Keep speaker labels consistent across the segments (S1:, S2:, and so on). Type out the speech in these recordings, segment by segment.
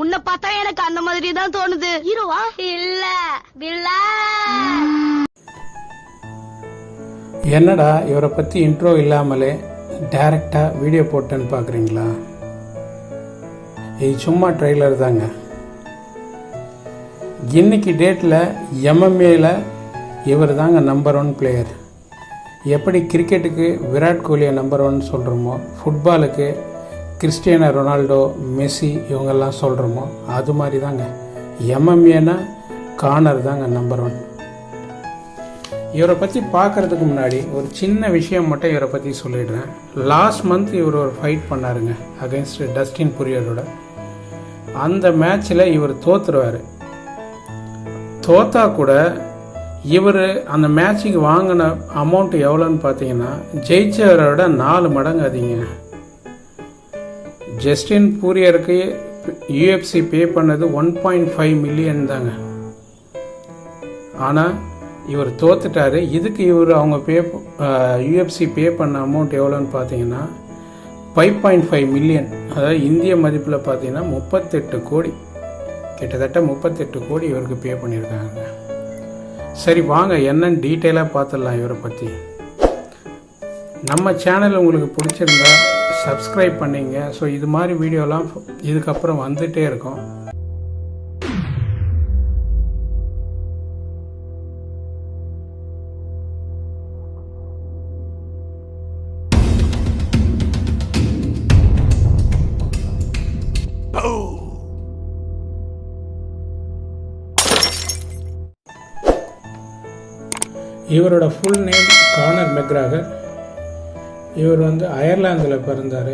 S1: உன்னை பார்த்தா எனக்கு அந்த மாதிரி தான் தோணுது. ஹீரோவா? இல்ல வில்லா.
S2: என்னடா இவரை பற்றி இன்ட்ரோ இல்லாமலே டைரக்டாக வீடியோ போட்டேன்னு பார்க்குறீங்களா? இது சும்மா ட்ரெய்லர் தாங்க. இன்னைக்கு டேட்டில் எம்எம்ஏல இவர் தாங்க நம்பர் 1 பிளேயர். எப்படி கிரிக்கெட்டுக்கு விராட் கோலியை நம்பர் 1 சொல்கிறோமோ, ஃபுட்பாலுக்கு கிறிஸ்டியானோ ரொனால்டோ, மெஸ்ஸி இவங்கெல்லாம் சொல்கிறோமோ, அது மாதிரி தாங்க எம்எம்ஏனா கானர் தாங்க நம்பர் 1. இவரை பற்றி பார்க்குறதுக்கு முன்னாடி ஒரு சின்ன விஷயம் மட்டும் இவரை பற்றி சொல்லிடுறேன். லாஸ்ட் மந்த் இவர் ஒரு ஃபைட் பண்ணாருங்க அகைன்ஸ்ட் டஸ்டின் பொரியரோட. அந்த மேட்ச்சில் இவர் தோற்றுருவார். தோத்தா கூட இவர் அந்த மேட்சுக்கு வாங்கின அமௌண்ட் எவ்வளோன்னு பார்த்தீங்கன்னா ஜெயிச்சவரோட 4 மடங்கு அதிகங்க. ஜஸ்டின் பூரியருக்கு யூஎஃப்சி பே பண்ணது 1.5 மில்லியன் தாங்க. ஆனால் இவர் தோத்துட்டாரு. இதுக்கு இவர் அவங்க யூஎஃப்சி பே பண்ண அமௌண்ட் எவ்வளோன்னு பார்த்தீங்கன்னா 5.5 மில்லியன். அதாவது இந்திய மதிப்பில் பார்த்தீங்கன்னா 38 கோடி, கிட்டத்தட்ட 38 கோடி இவருக்கு பே பண்ணியிருக்காங்க. சரி வாங்க என்னன்னு டீட்டெயிலாக பார்த்துடலாம் இவரை பற்றி. நம்ம சேனல் உங்களுக்கு பிடிச்சிருந்தா சப்ஸ்கிரைப் பண்ணிங்க. ஸோ இது மாதிரி வீடியோலாம் இதுக்கப்புறம் வந்துகிட்டே இருக்கும். இவரோட ஃபுல் நேம் கானர் மெக்ராகர். இவர் அயர்லாந்தில் பிறந்தார்.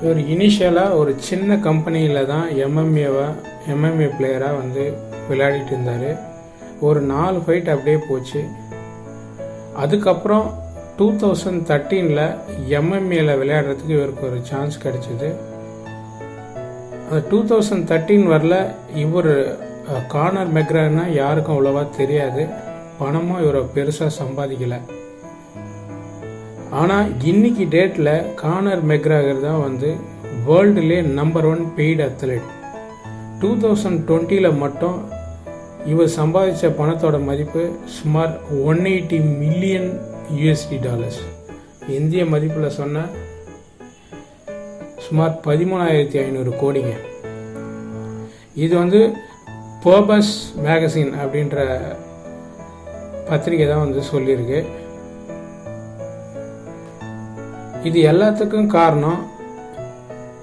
S2: இவர் இனிஷியலாக ஒரு சின்ன கம்பெனியில் தான் எம்எம்ஏ பிளேயராக விளையாடிட்டு இருந்தார். ஒரு 4 ஃபைட் அப்படியே போச்சு. அதுக்கப்புறம் 2013 எம்எம்ஏல விளையாடுறதுக்கு இவருக்கு ஒரு சான்ஸ் கிடைச்சிது. அந்த 2013 வரல இவர் கானர் மெக்ராகர்னா யாருக்கும் அவ்வளோவா தெரியாது. பணமும் இவரை பெருசாக சம்பாதிக்கலை. ஆனால் இன்னைக்கு டேட்டில் கானர் மெக்ராகர் தான் வேர்ல்டுலே நம்பர் 1 பெய்டு அத்லெட். 2020 மட்டும் இவர் சம்பாதிச்ச பணத்தோட மதிப்பு சுமார் 180 மில்லியன் யூஎஸ்டி டாலர்ஸ். இந்திய மதிப்பில் சொன்னால் சுமார் 13,500 கோடிங்க. இது பர்பஸ் மேகசின் அப்படின்ற பத்திரிகை தான் சொல்லியிருக்கு. இது எல்லாத்துக்கும் காரணம்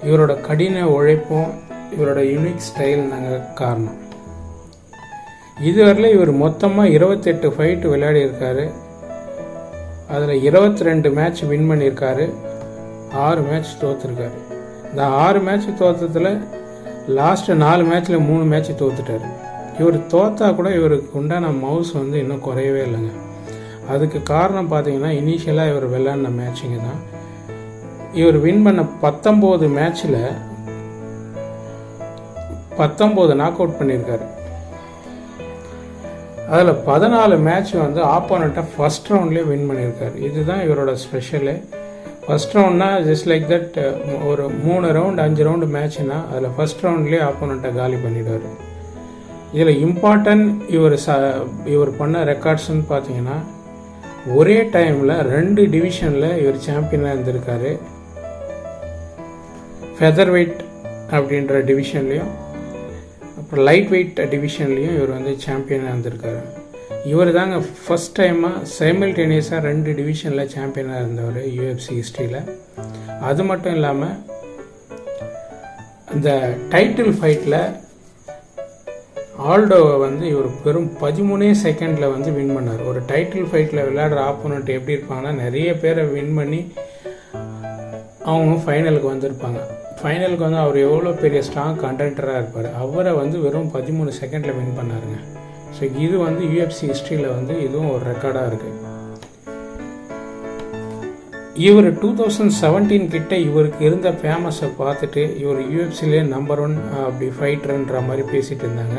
S2: இவரோட கடின உழைப்பும் இவரோட யூனிக் ஸ்டைல் தாங்க காரணம். இதுவரையில் இவர் மொத்தமாக 28 ஃபைட்டு விளையாடி இருக்காரு. அதில் 22 மேட்ச் வின் பண்ணியிருக்காரு, 6 மேட்ச் தோற்றுருக்காரு. இந்த 6 மேட்ச் தோற்றத்தில் லாஸ்ட்டு 4 மேட்ச்சில் 3 மேட்ச் தோத்துட்டார். இவர் தோத்தா கூட இவருக்கு உண்டான மவுஸ் இன்னும் குறையவே இல்லைங்க. அதுக்கு காரணம் பார்த்தீங்கன்னா இனிஷியலாக இவர் விளையாடின மேட்சிங்க தான். இவர் வின் பண்ண 19 மேட்ச்சில் 19 நாக் அவுட் பண்ணியிருக்காரு. அதில் 14 மேட்ச் ஆப்போனண்ட்டை ஃபர்ஸ்ட் ரவுண்ட்லேயே வின் பண்ணியிருக்காரு. இதுதான் இவரோட ஸ்பெஷலு. ஃபர்ஸ்ட் ரவுண்ட்னா ஜஸ்ட் லைக் தட் ஒரு 3 ரவுண்ட் 5 ரவுண்டு மேட்ச்னா அதில் ஃபர்ஸ்ட் ரவுண்ட்லேயே ஆப்போனண்ட்டை காலி பண்ணிடுவார். இதில் இம்பார்ட்டன்ட் இவர் பண்ண ரெக்கார்ட்ஸ்ன்னு பார்த்தீங்கன்னா ஒரே டைமில் 2 டிவிஷனில் இவர் சாம்பியனாக இருந்திருக்காரு. ஃபெதர் வெயிட் அப்படின்ற டிவிஷன்லேயும் அப்புறம் லைட் வெயிட் டிவிஷன்லேயும் இவர் சாம்பியனாக இருந்திருக்காரு. இவர் தாங்க ஃபஸ்ட் டைமாக சைமல்டேனியஸாக 2 டிவிஷனில் சாம்பியனாக இருந்தவர் யூஎஃப்சி ஹிஸ்ட்ரியில். அது மட்டும் இல்லாமல் அந்த டைட்டில் ஃபைட்டில் ஆல்டோவை இவர் வெறும் 13 செகண்டில் வின் பண்ணார். ஒரு டைட்டில் ஃபைட்டில் விளையாடுற ஆப்போனண்ட் எப்படி இருப்பாங்கன்னா நிறைய பேரை வின் பண்ணி அவங்க ஃபைனலுக்கு வந்திருப்பாங்க. ஃபைனலுக்கு அவர் எவ்வளோ பெரிய ஸ்ட்ராங் கண்டென்டராக இருப்பார். அவரை வெறும் 13 செகண்டில் வின் பண்ணாருங்க. ஸோ இது யூஎஃப்சி ஹிஸ்ட்ரியில் இதுவும் ஒரு ரெக்கார்டாக இருக்குது. இவர் 2017 கிட்ட இவருக்கு இருந்த ஃபேமஸை பார்த்துட்டு இவர் யூஎஃப்சிலே நம்பர் 1 அப்படி ஃபைட்டர்ன்ற மாதிரி பேசிகிட்டு இருந்தாங்க.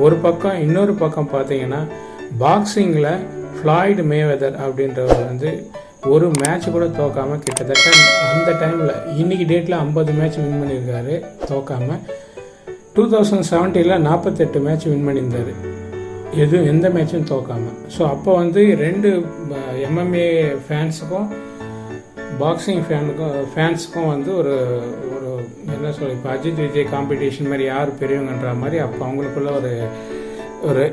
S2: ஒரு பக்கம். இன்னொரு பக்கம் பார்த்தீங்கன்னா பாக்ஸிங்கில் ஃப்ளாய்டு மேவெதர் அப்படின்றவர் ஒரு மேட்ச் கூட தோக்காமல் கிட்டத்தட்ட அந்த டைமில் இன்றைக்கி டேட்டில் 50 மேட்ச் வின் பண்ணியிருக்காரு தோக்காமல். 2017 48 மேட்ச் வின் பண்ணியிருந்தார், எந்த மேட்சும் தோக்காமல். ஸோ அப்போ வந்து 2 MMA ஃபேன்ஸுக்கும் பாக்ஸிங் ஃபேன்ஸுக்கும் வந்து ஒரு ஒரு என்ன சொல்ல, இப்போ அஜித் விஜய் காம்படிஷன் மாதிரி யார் பெரியவங்கன்ற மாதிரி அப்போ அவங்களுக்குள்ள ஒரு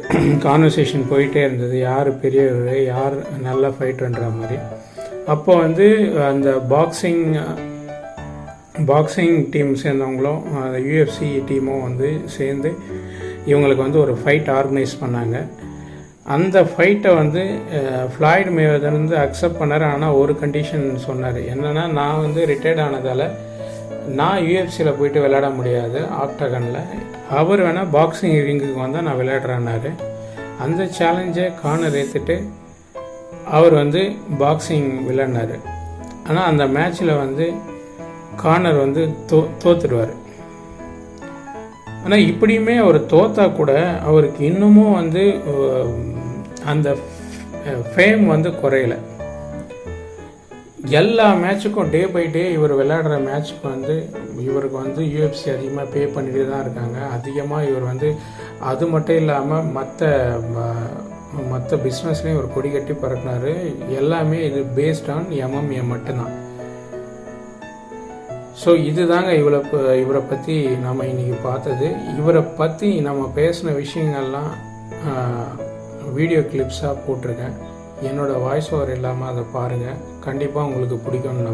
S2: கான்வர்சேஷன் போயிட்டே இருந்தது, யார் பெரியவர் யார் நல்ல ஃபைட்டர்ன்ற மாதிரி. அப்போ வந்து அந்த பாக்ஸிங் டீம் சேர்ந்தவங்களும் அந்த UFC டீமும் வந்து சேர்ந்து இவங்களுக்கு வந்து ஒரு ஃபைட் ஆர்கனைஸ் பண்ணாங்க. அந்த ஃபைட்டை வந்து ஃப்ளாய்டு மேவெதர் வந்து அக்செப்ட் பண்ணார். ஆனால் ஒரு கண்டிஷன் சொன்னார், என்னென்னா நான் வந்து ரிட்டையர்ட் ஆனதால் நான் யூஎஃப்சியில் போயிட்டு விளையாட முடியாது ஆக்டகனில், அவர் வேணால் பாக்ஸிங் ரிங்குக்கு வந்தால் நான் விளையாடுறேன்னாரு. அந்த சேலஞ்சை கார்னர் ஏற்றுட்டு அவர் வந்து பாக்ஸிங் விளையாடினார். ஆனால் அந்த மேட்ச்சில் வந்து கார்னர் வந்து தோத்துடுவார். ஆனால் இப்படியுமே அவர் தோத்தா கூட அவருக்கு இன்னமும் வந்து அந்த ஃபேம் வந்து குறையலை. எல்லா மேட்சுக்கும் டே பை டே இவர் விளையாடுற மேட்சுக்கு வந்து இவருக்கு வந்து UFC அதிகமாக பே பண்ணிட்டு தான் இருக்காங்க. அதிகமாக இவர் வந்து அது மட்டும் இல்லாமல் மற்ற பிஸ்னஸ்லேயும் இவர் கொடி கட்டி பறக்கினார். எல்லாமே இது பேஸ்ட் ஆன் MMA மட்டும்தான். ஸோ இதுதாங்க இவரை பற்றி நம்ம இன்றைக்கி பார்த்தது. இவரை பற்றி நம்ம பேசின விஷயங்கள்லாம் வீடியோ கிளிப்ஸாக போட்டிருக்கேன். என்னோடய வாய்ஸ் ஓவர் இல்லாமல் அதை பாருங்கள், கண்டிப்பாக உங்களுக்கு பிடிக்கும்னு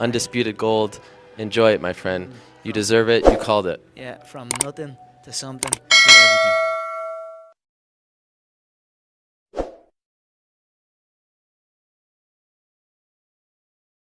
S3: undisputed gold. Enjoy it, my friend. You deserve it. You called it.
S4: Yeah, from nothing to something to everything.